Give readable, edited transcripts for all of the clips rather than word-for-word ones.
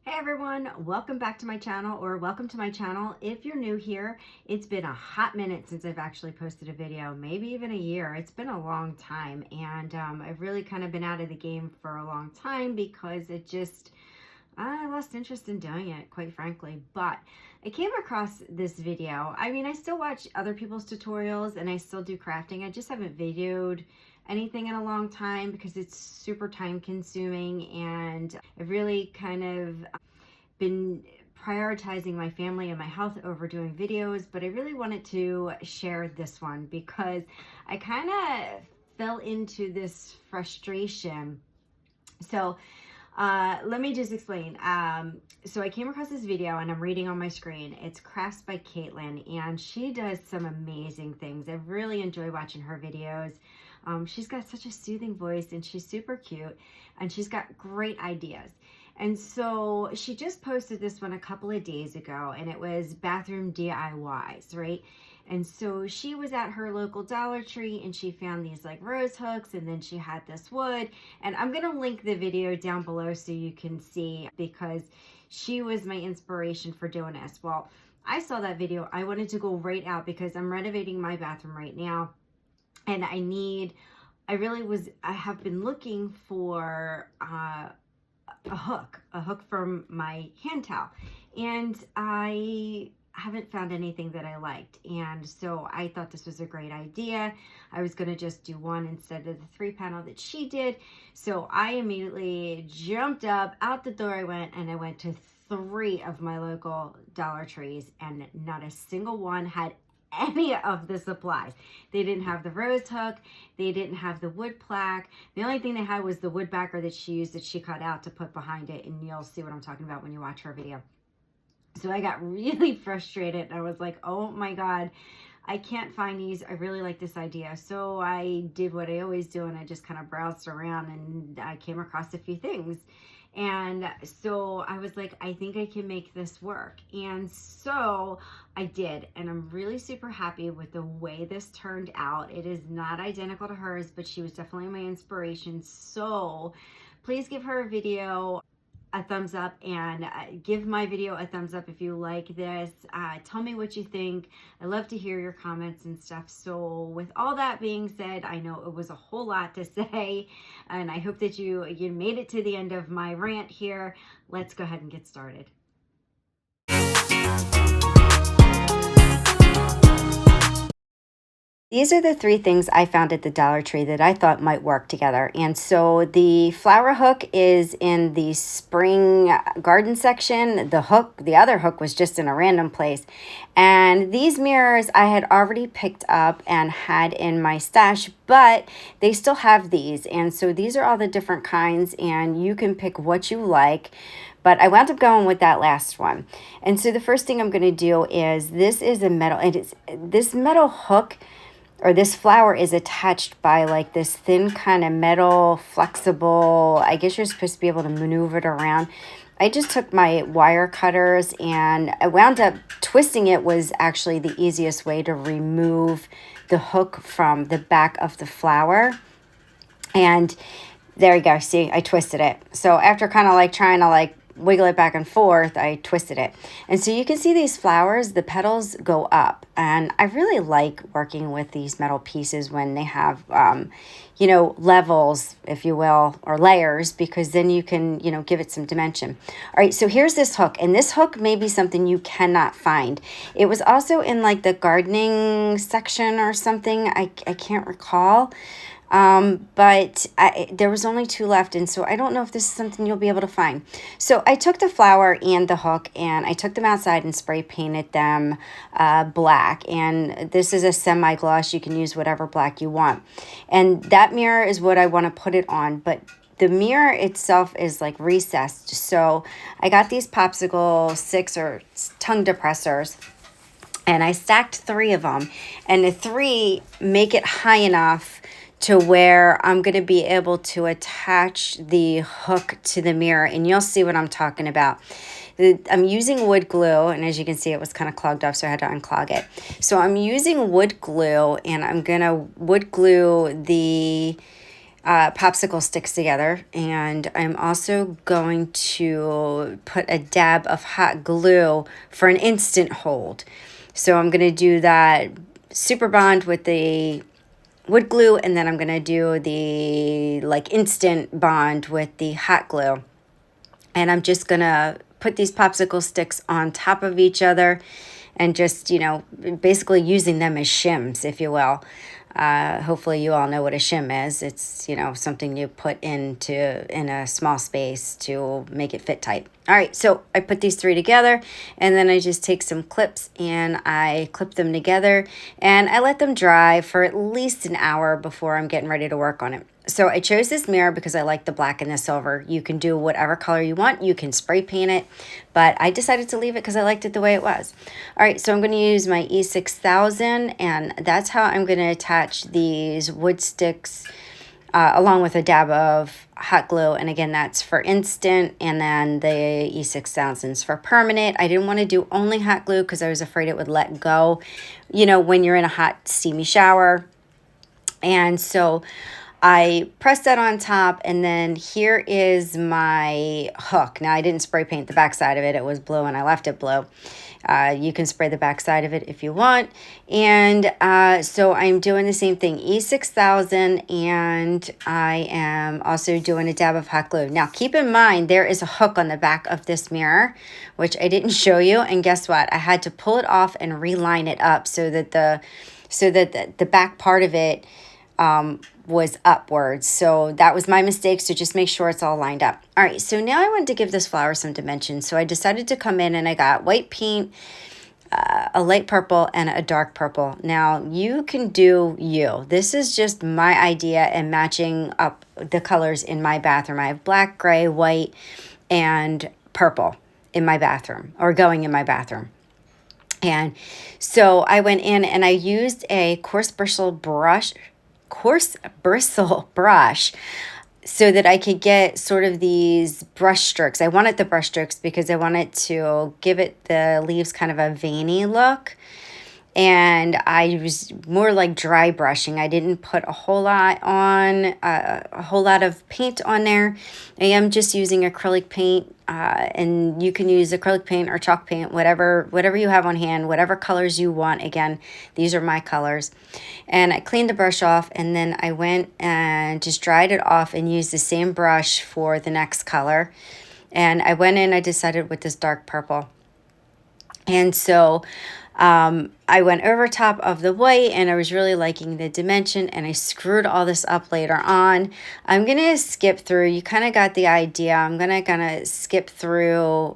Hey everyone, welcome back to my channel, or welcome to my channel. If you're new here, it's been a hot minute since I've actually posted a video, maybe even a year. It's been a long time, and I've really kind of been out of the game for a long time because I lost interest in doing it, quite frankly. But I came across this video. I mean, I still watch other people's tutorials and I still do crafting. I just haven't videoed anything in a long time because it's super time consuming, and I've really kind of been prioritizing my family and my health over doing videos. But I really wanted to share this one because I kind of fell into this frustration. So let me just explain. So I came across this video and I'm reading on my screen. It's Crafts by Caitlin, and she does some amazing things. I really enjoy watching her videos. She's got such a soothing voice and she's super cute and she's got great ideas. And so she just posted this one a couple of days ago, and it was bathroom DIYs, right? And so she was at her local Dollar Tree and she found these like rose hooks, and then she had this wood. And I'm going to link the video down below so you can see, because she was my inspiration for doing this. Well, I saw that video. I wanted to go right out because I'm renovating my bathroom right now. And I have been looking for a hook from my hand towel, and I haven't found anything that I liked. And so I thought this was a great idea. I was going to just do one instead of the 3-panel that she did. So I immediately jumped up, out the door I went, and I went to 3 of my local Dollar Trees, and not a single one had any of the supplies. They didn't have the rose hook. They didn't have the wood plaque. The only thing they had was the wood backer that she used, that she cut out to put behind it. And you'll see what I'm talking about when you watch her video. So I got really frustrated. I was like, oh my God, I can't find these. I really like this idea. So I did what I always do, and I just kind of browsed around and I came across a few things. And so I was like, I think I can make this work. And so I did. And I'm really super happy with the way this turned out. It is not identical to hers, but she was definitely my inspiration. So please give her a video a thumbs up, and give my video a thumbs up if you like this. Tell me what you think. I love to hear your comments and stuff. So with all that being said, I know it was a whole lot to say, and I hope that you made it to the end of my rant here. Let's go ahead and get started. These are the 3 things I found at the Dollar Tree that I thought might work together. And so the flower hook is in the spring garden section. The other hook was just in a random place. And these mirrors I had already picked up and had in my stash, but they still have these. And so these are all the different kinds, and you can pick what you like. But I wound up going with that last one. And so the first thing I'm going to do is, this is a metal, and it's this metal hook, or this flower is attached by like this thin kind of metal, flexible, I guess you're supposed to be able to maneuver it around. I just took my wire cutters and I wound up twisting it. Was actually the easiest way to remove the hook from the back of the flower. And there you go. See, I twisted it. So after kind of like trying to like wiggle it back and forth, I twisted it. And so you can see these flowers, the petals go up. And I really like working with these metal pieces when they have, levels, if you will, or layers, because then you can, give it some dimension. All right, so here's this hook. And this hook may be something you cannot find. It was also in like the gardening section or something. I can't recall. But there was only 2 left, and so I don't know if this is something you'll be able to find. So I took the flower and the hook, and I took them outside and spray painted them black. And this is a semi-gloss. You can use whatever black you want. And that mirror is what I want to put it on, but the mirror itself is like recessed. So I got these popsicle sticks or tongue depressors, and I stacked 3 of them, and the 3 make it high enough to where I'm going to be able to attach the hook to the mirror, and you'll see what I'm talking about. I'm using wood glue, and as you can see, it was kind of clogged up, so I had to unclog it. So I'm using wood glue, and I'm going to wood glue the popsicle sticks together, and I'm also going to put a dab of hot glue for an instant hold. So I'm going to do that super bond with the wood glue, and then I'm going to do the like instant bond with the hot glue. And I'm just going to put these popsicle sticks on top of each other and just, you know, basically using them as shims, if you will. Hopefully you all know what a shim is. It's, you know, something you put in a small space to make it fit tight. All right, so I put these three together, and then I just take some clips and I clip them together, and I let them dry for at least an hour before I'm getting ready to work on it. So I chose this mirror because I like the black and the silver. You can do whatever color you want. You can spray paint it, but I decided to leave it because I liked it the way it was. All right, so I'm going to use my E6000, and that's how I'm going to attach these wood sticks along with a dab of hot glue. And again, that's for instant, and then the E6000's for permanent. I didn't want to do only hot glue because I was afraid it would let go, you know, when you're in a hot, steamy shower. And so I pressed that on top, and then here is my hook. Now, I didn't spray paint the back side of it. It was blue, and I left it blue. You can spray the back side of it if you want. And so I'm doing the same thing, E6000, and I am also doing a dab of hot glue. Now, keep in mind, there is a hook on the back of this mirror, which I didn't show you. And guess what? I had to pull it off and reline it up so that the back part of it was upwards. So that was my mistake. So just make sure it's all lined up. All right. So now I wanted to give this flower some dimension. So I decided to come in and I got white paint, a light purple, and a dark purple. Now you can do you. This is just my idea and matching up the colors in my bathroom. I have black, gray, white, and purple in my bathroom, or going in my bathroom. And so I went in and I used a coarse bristle brush so that I could get sort of these brush strokes. I wanted the brush strokes because I wanted to give it the leaves kind of a veiny look. And I was more like dry brushing. I didn't put a whole lot on, a whole lot of paint on there. I am just using acrylic paint, and you can use acrylic paint or chalk paint, whatever you have on hand, whatever colors you want. Again, these are my colors. And I cleaned the brush off, and then I went and just dried it off and used the same brush for the next color. And I went in, I decided with this dark purple. And so I went over top of the white, and I was really liking the dimension, and I screwed all this up later on. I'm going to skip through. You kind of got the idea. I'm going to kind of skip through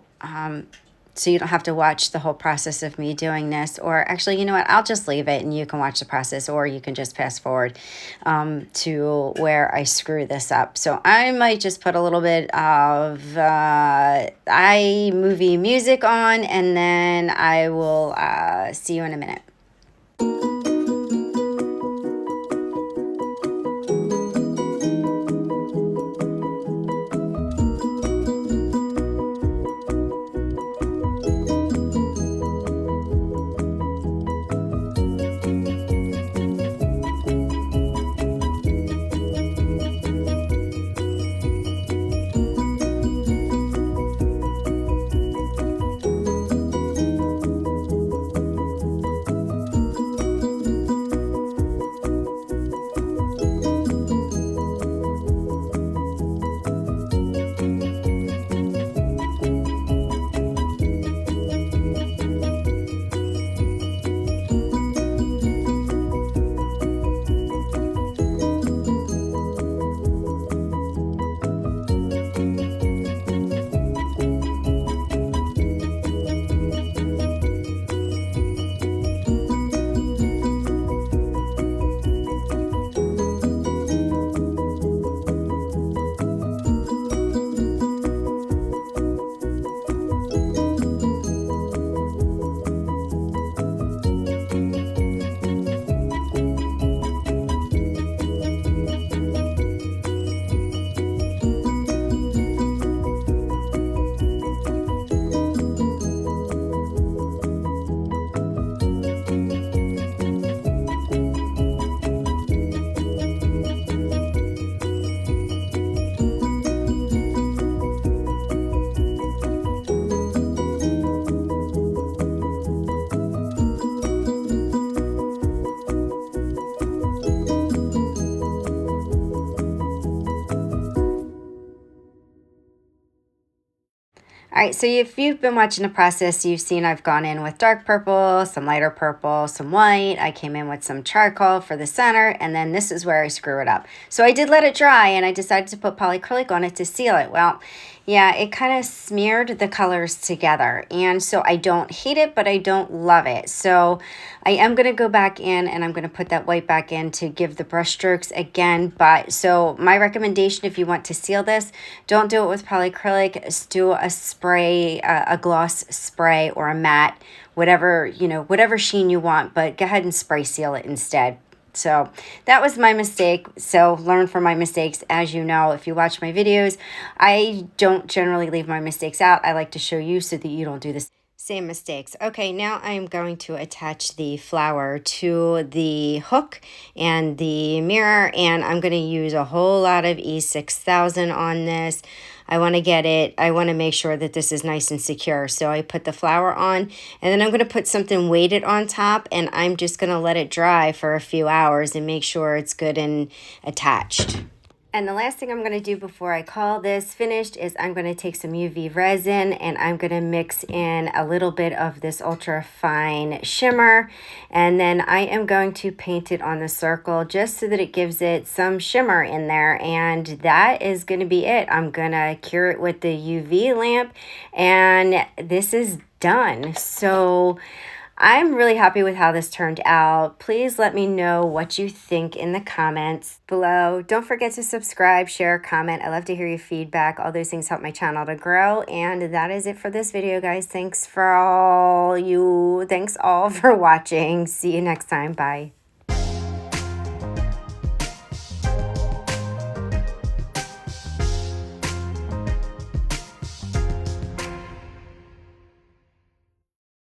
so you don't have to watch the whole process of me doing this. Or actually, you know what? I'll just leave it, and you can watch the process, or you can just fast forward to where I screw this up. So I might just put a little bit of iMovie music on, and then I will see you in a minute. All right, so if you've been watching the process, you've seen I've gone in with dark purple, some lighter purple, some white. I came in with some charcoal for the center, and then this is where I screw it up. So I did let it dry, and I decided to put polyacrylic on it to seal it. Well, yeah, it kind of smeared the colors together, and so I don't hate it, but I don't love it. So I am going to go back in, and I'm going to put that white back in to give the brush strokes again. But so my recommendation, if you want to seal this, don't do it with polyacrylic. Do a spray, a gloss spray or a matte, whatever, whatever sheen you want, but go ahead and spray seal it instead. So that was my mistake. So learn from my mistakes. As you know, if you watch my videos, I don't generally leave my mistakes out. I like to show you so that you don't do this same mistakes. Okay, now I'm going to attach the flower to the hook and the mirror, and I'm going to use a whole lot of E6000 on this. I want to make sure that this is nice and secure. So I put the flower on, and then I'm going to put something weighted on top, and I'm just going to let it dry for a few hours and make sure it's good and attached. And the last thing I'm going to do before I call this finished is I'm going to take some UV resin, and I'm going to mix in a little bit of this ultra fine shimmer, and then I am going to paint it on the circle just so that it gives it some shimmer in there, and that is going to be it. I'm going to cure it with the UV lamp, and this is done. So I'm really happy with how this turned out. Please let me know what you think in the comments below. Don't forget to subscribe, share, comment. I love to hear your feedback. All those things help my channel to grow. And that is it for this video, guys. Thanks all for watching. See you next time. Bye.